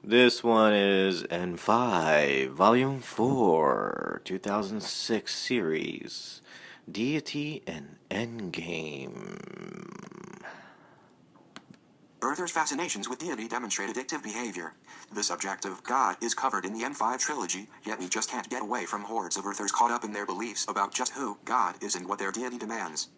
This one is N5, Volume 4, 2006 series, Deity EndGame. Earthers' fascinations with deity demonstrate addictive behavior. The subject of God is covered in the M5 trilogy, yet we just can't get away from hordes of Earthers caught up in their beliefs about just who God is and what their deity demands.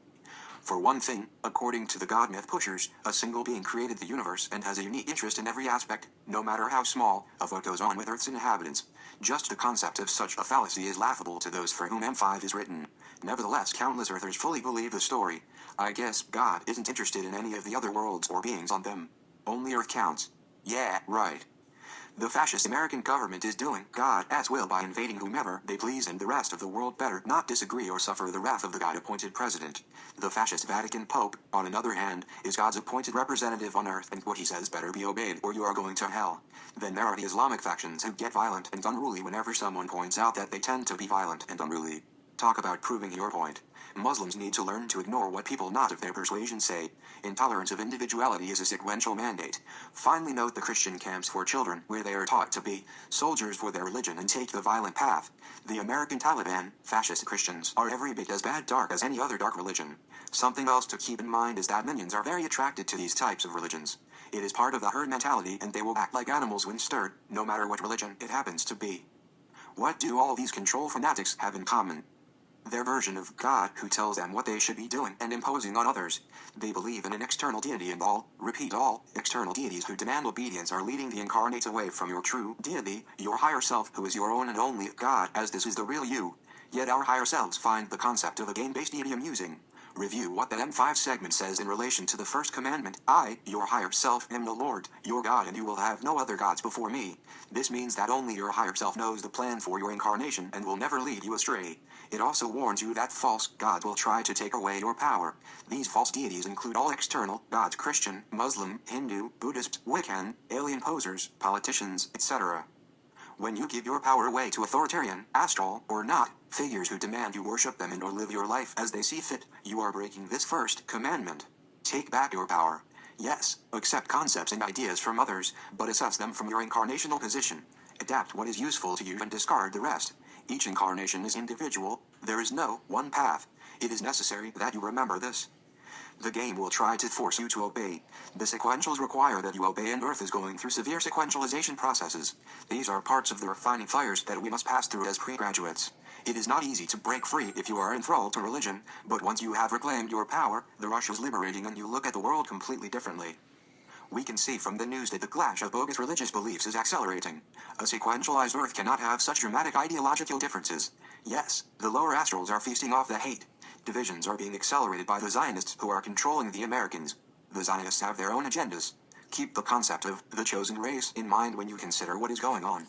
For one thing, according to the God myth pushers, a single being created the universe and has a unique interest in every aspect, no matter how small, of what goes on with Earth's inhabitants. Just the concept of such a fallacy is laughable to those for whom M5 is written. Nevertheless, countless Earthers fully believe the story. I guess God isn't interested in any of the other worlds or beings on them. Only Earth counts. Yeah, right. The fascist American government is doing God's will by invading whomever they please, and the rest of the world better not disagree or suffer the wrath of the God-appointed president. The fascist Vatican Pope, on another hand, is God's appointed representative on earth, and what he says better be obeyed or you are going to hell. Then there are the Islamic factions who get violent and unruly whenever someone points out that they tend to be violent and unruly. Talk about proving your point. Muslims need to learn to ignore what people not of their persuasion say. Intolerance of individuality is a sequential mandate. Finally, note the Christian camps for children, where they are taught to be soldiers for their religion and take the violent path. The American Taliban, fascist Christians, are every bit as bad dark as any other dark religion. Something else to keep in mind is that minions are very attracted to these types of religions. It is part of the herd mentality, and they will act like animals when stirred, no matter what religion it happens to be. What do all these control fanatics have in common? Their version of God who tells them what they should be doing and imposing on others. They believe in an external deity, and all external deities who demand obedience are leading the incarnates away from your true deity, your higher self, who is your own and only God, as this is the real you. Yet our higher selves find the concept of a game-based deity amusing. Review what that M5 segment says in relation to the first commandment. I, your higher self, am the Lord, your God, and you will have no other gods before me. This means that only your higher self knows the plan for your incarnation and will never lead you astray. It also warns you that false gods will try to take away your power. These false deities include all external gods: Christian, Muslim, Hindu, Buddhist, Wiccan, alien posers, politicians, etc. When you give your power away to authoritarian, astral, or not, figures who demand you worship them and or live your life as they see fit, you are breaking this first commandment. Take back your power. Yes, accept concepts and ideas from others, but assess them from your incarnational position. Adapt what is useful to you and discard the rest. Each incarnation is individual. There is no one path. It is necessary that you remember this. The game will try to force you to obey. The sequentials require that you obey, and Earth is going through severe sequentialization processes. These are parts of the refining fires that we must pass through as pre-graduates. It is not easy to break free if you are enthralled to religion, but once you have reclaimed your power, the rush is liberating and you look at the world completely differently. We can see from the news that the clash of bogus religious beliefs is accelerating. A sequentialized Earth cannot have such dramatic ideological differences. Yes, the lower astrals are feasting off the hate. Divisions are being accelerated by the Zionists who are controlling the Americans. The Zionists have their own agendas. Keep the concept of the chosen race in mind when you consider what is going on.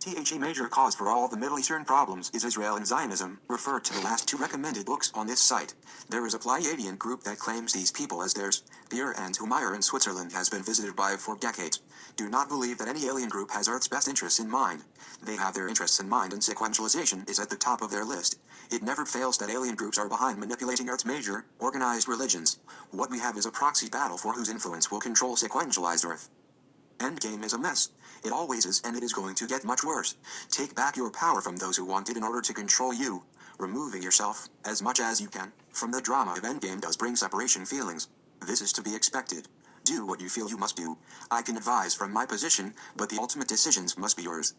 A major cause for all the Middle Eastern problems is Israel and Zionism. Refer to the last two recommended books on this site. There is a Pleiadian group that claims these people as theirs. Beer and Humayr in Switzerland has been visited by for decades. Do not believe that any alien group has Earth's best interests in mind. They have their interests in mind, and sequentialization is at the top of their list. It never fails that alien groups are behind manipulating Earth's major, organized religions. What we have is a proxy battle for whose influence will control sequentialized Earth. Endgame is a mess. It always is, and it is going to get much worse. Take back your power from those who want it in order to control you. Removing yourself, as much as you can, from the drama of Endgame does bring separation feelings. This is to be expected. Do what you feel you must do. I can advise from my position, but the ultimate decisions must be yours.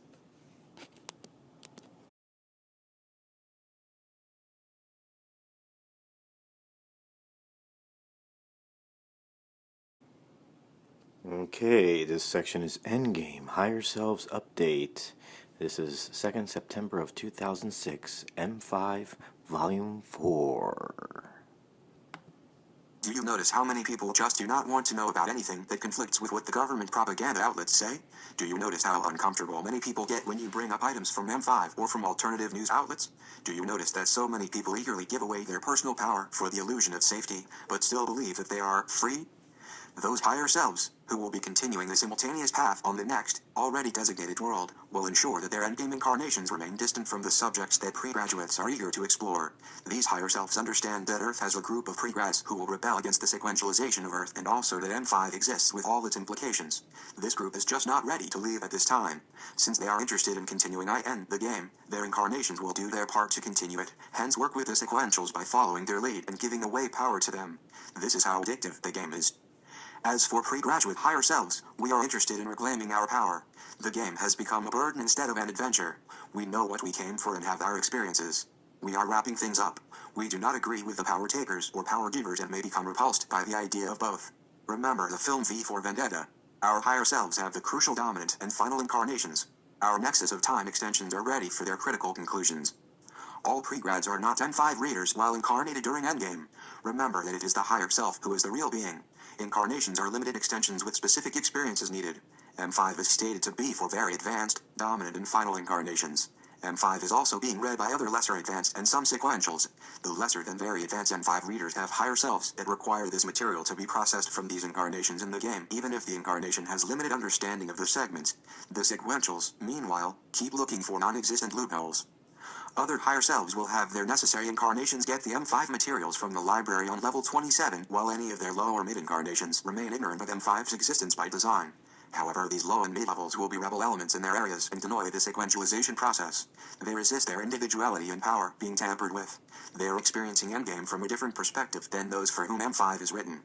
Okay, this section is Endgame, Higher Selves Update. This is 2nd September of 2006, M5, Volume 4. Do you notice how many people just do not want to know about anything that conflicts with what the government propaganda outlets say? Do you notice how uncomfortable many people get when you bring up items from M5 or from alternative news outlets? Do you notice that so many people eagerly give away their personal power for the illusion of safety, but still believe that they are free? Those higher selves, who will be continuing the simultaneous path on the next, already designated world, will ensure that their endgame incarnations remain distant from the subjects that pre-graduates are eager to explore. These higher selves understand that Earth has a group of pre-grads who will rebel against the sequentialization of Earth, and also that M5 exists with all its implications. This group is just not ready to leave at this time. Since they are interested in continuing the game, their incarnations will do their part to continue it, hence work with the sequentials by following their lead and giving away power to them. This is how addictive the game is. As for pre-graduate higher selves, we are interested in reclaiming our power. The game has become a burden instead of an adventure. We know what we came for and have our experiences. We are wrapping things up. We do not agree with the power takers or power givers and may become repulsed by the idea of both. Remember the film V for Vendetta. Our higher selves have the crucial dominant and final incarnations. Our nexus of time extensions are ready for their critical conclusions. All pre-grads are not M5 readers while incarnated during endgame. Remember that it is the higher self who is the real being. Incarnations are limited extensions with specific experiences needed. M5 is stated to be for very advanced, dominant and final incarnations. M5 is also being read by other lesser advanced and some sequentials. The lesser than very advanced M5 readers have higher selves that require this material to be processed from these incarnations in the game, even if the incarnation has limited understanding of the segments. The sequentials, meanwhile, keep looking for non-existent loopholes. Other higher selves will have their necessary incarnations get the M5 materials from the library on level 27, while any of their low or mid incarnations remain ignorant of M5's existence by design. However, these low and mid levels will be rebel elements in their areas and deny the sequentialization process. They resist their individuality and power being tampered with. They are experiencing endgame from a different perspective than those for whom M5 is written.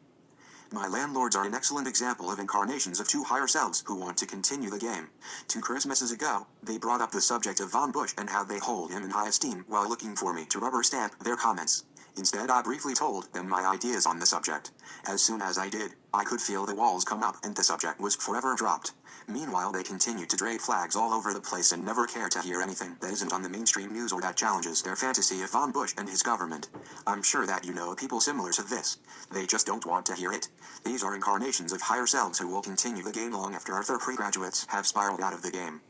My landlords are an excellent example of incarnations of two higher selves who want to continue the game. 2 Christmases ago, they brought up the subject of Von Bush and how they hold him in high esteem while looking for me to rubber stamp their comments. Instead, I briefly told them my ideas on the subject. As soon as I did, I could feel the walls come up and the subject was forever dropped. Meanwhile, they continued to drape flags all over the place and never care to hear anything that isn't on the mainstream news or that challenges their fantasy of Von Bush and his government. I'm sure that you know people similar to this. They just don't want to hear it. These are incarnations of higher selves who will continue the game long after other pre-graduates have spiraled out of the game.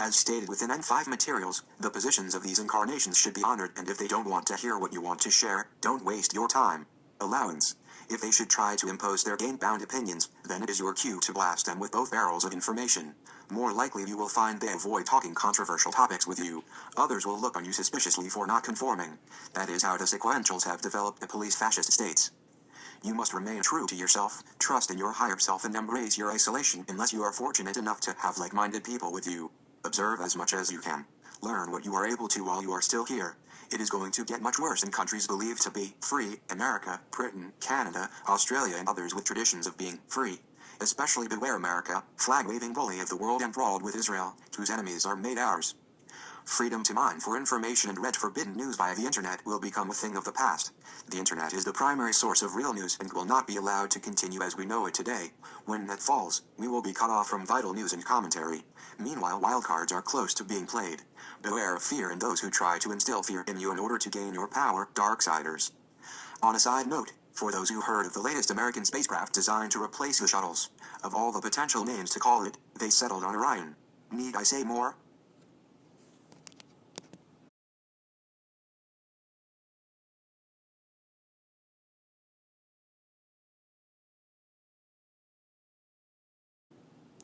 As stated within N5 materials, the positions of these incarnations should be honored, and if they don't want to hear what you want to share, don't waste your time. Allowance. If they should try to impose their game-bound opinions, then it is your cue to blast them with both barrels of information. More likely you will find they avoid talking controversial topics with you. Others will look on you suspiciously for not conforming. That is how the sequentials have developed the police fascist states. You must remain true to yourself, trust in your higher self and embrace your isolation unless you are fortunate enough to have like-minded people with you. Observe as much as you can. Learn what you are able to while you are still here. It is going to get much worse in countries believed to be free, America, Britain, Canada, Australia and others with traditions of being free. Especially beware America, flag-waving bully of the world enthralled with Israel, whose enemies are made ours. Freedom to mine for information and read forbidden news via the internet will become a thing of the past. The internet is the primary source of real news and will not be allowed to continue as we know it today. When that falls, we will be cut off from vital news and commentary. Meanwhile, wildcards are close to being played. Beware of fear and those who try to instill fear in you in order to gain your power, Darksiders. On a side note, for those who heard of the latest American spacecraft designed to replace the shuttles, of all the potential names to call it, they settled on Orion. Need I say more?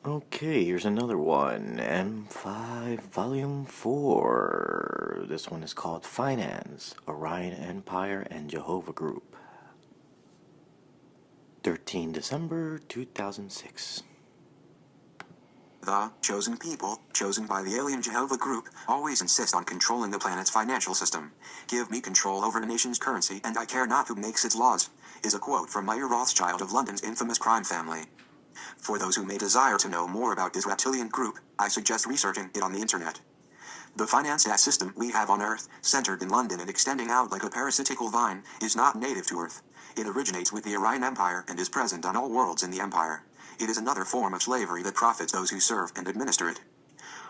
Okay, here's another one. M5 Volume 4. This one is called Finance, Orion Empire and Jehovah Group. 13 December 2006. The chosen people, chosen by the alien Jehovah Group, always insist on controlling the planet's financial system. Give me control over the nation's currency and I care not who makes its laws, is a quote from Meyer Rothschild of London's infamous crime family. For those who may desire to know more about this reptilian group, I suggest researching it on the internet. The finance system we have on Earth, centered in London and extending out like a parasitical vine, is not native to Earth. It originates with the Orion Empire and is present on all worlds in the Empire. It is another form of slavery that profits those who serve and administer it.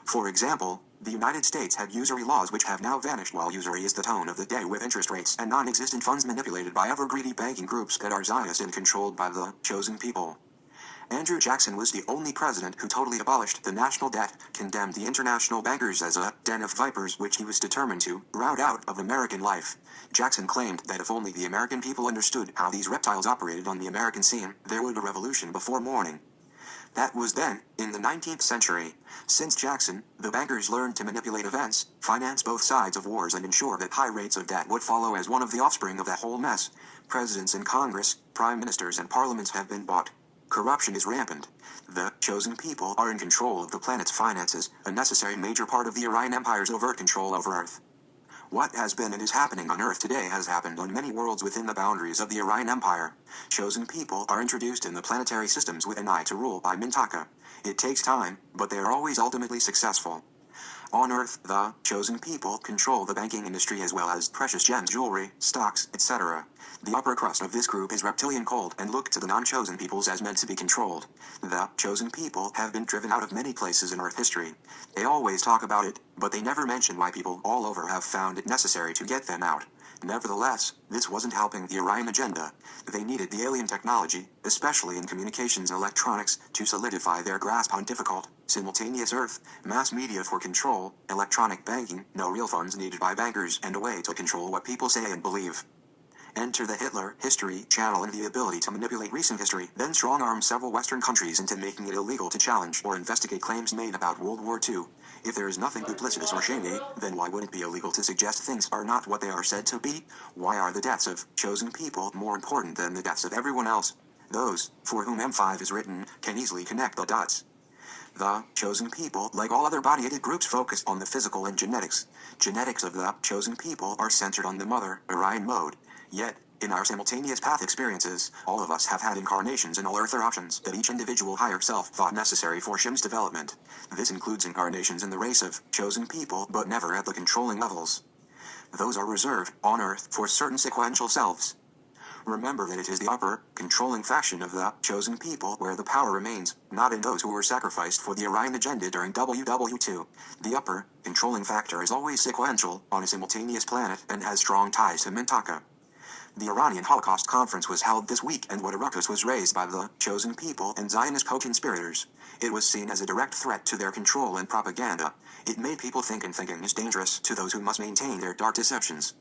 For example, the United States had usury laws which have now vanished, while usury is the tone of the day with interest rates and non-existent funds manipulated by ever-greedy banking groups that are Zionist and controlled by the chosen people. Andrew Jackson was the only president who totally abolished the national debt, condemned the international bankers as a den of vipers which he was determined to rout out of American life. Jackson claimed that if only the American people understood how these reptiles operated on the American scene, there would be a revolution before morning. That was then, in the 19th century. Since Jackson, the bankers learned to manipulate events, finance both sides of wars and ensure that high rates of debt would follow as one of the offspring of that whole mess. Presidents and Congress, prime ministers and parliaments have been bought. Corruption is rampant. The chosen people are in control of the planet's finances, a necessary major part of the Orion Empire's overt control over Earth. What has been and is happening on Earth today has happened on many worlds within the boundaries of the Orion Empire. Chosen people are introduced in the planetary systems with an eye to rule by Mintaka. It takes time, but they are always ultimately successful. On Earth, the chosen people control the banking industry as well as precious gems, jewelry, stocks, etc. The upper crust of this group is reptilian cold and look to the non-chosen peoples as meant to be controlled. The chosen people have been driven out of many places in Earth history. They always talk about it, but they never mention why people all over have found it necessary to get them out. Nevertheless, this wasn't helping the Orion agenda. They needed the alien technology, especially in communications and electronics, to solidify their grasp on difficult, simultaneous Earth, mass media for control, electronic banking, no real funds needed by bankers, and a way to control what people say and believe. Enter the Hitler History Channel and the ability to manipulate recent history, then strong-arm several Western countries into making it illegal to challenge or investigate claims made about World War II. If there is nothing duplicitous or shady, then why would it be illegal to suggest things are not what they are said to be? Why are the deaths of chosen people more important than the deaths of everyone else? Those, for whom M5 is written, can easily connect the dots. The chosen people, like all other body-aided groups, focus on the physical and genetics. Genetics of the chosen people are centered on the mother, Orion mode. Yet, in our simultaneous path experiences, all of us have had incarnations in all earther options that each individual higher self thought necessary for Shim's development. This includes incarnations in the race of chosen people, but never at the controlling levels. Those are reserved, on Earth, for certain sequential selves. Remember that it is the upper, controlling faction of the chosen people where the power remains, not in those who were sacrificed for the Orion agenda during WW2. The upper, controlling factor is always sequential, on a simultaneous planet, and has strong ties to Mintaka. The Iranian Holocaust Conference was held this week, and what a ruckus was raised by the chosen people and Zionist co-conspirators. It was seen as a direct threat to their control and propaganda. It made people think, and thinking is dangerous to those who must maintain their dark deceptions.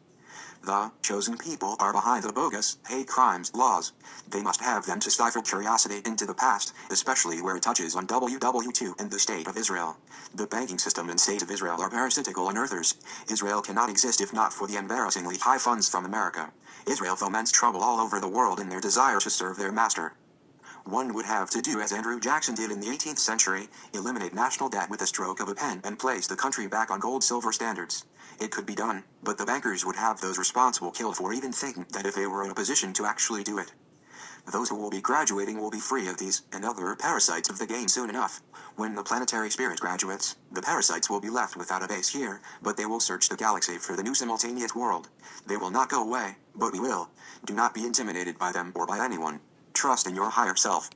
The chosen people are behind the bogus, hate crimes laws. They must have them to stifle curiosity into the past, especially where it touches on WW2 and the State of Israel. The banking system and State of Israel are parasitical on Earthers. Israel cannot exist if not for the embarrassingly high funds from America. Israel foments trouble all over the world in their desire to serve their master. One would have to do as Andrew Jackson did in the 18th century, eliminate national debt with a stroke of a pen and place the country back on gold-silver standards. It could be done, but the bankers would have those responsible killed for even thinking that if they were in a position to actually do it. Those who will be graduating will be free of these and other parasites of the game soon enough. When the planetary spirit graduates, the parasites will be left without a base here, but they will search the galaxy for the new simultaneous world. They will not go away, but we will. Do not be intimidated by them or by anyone. Trust in your higher self.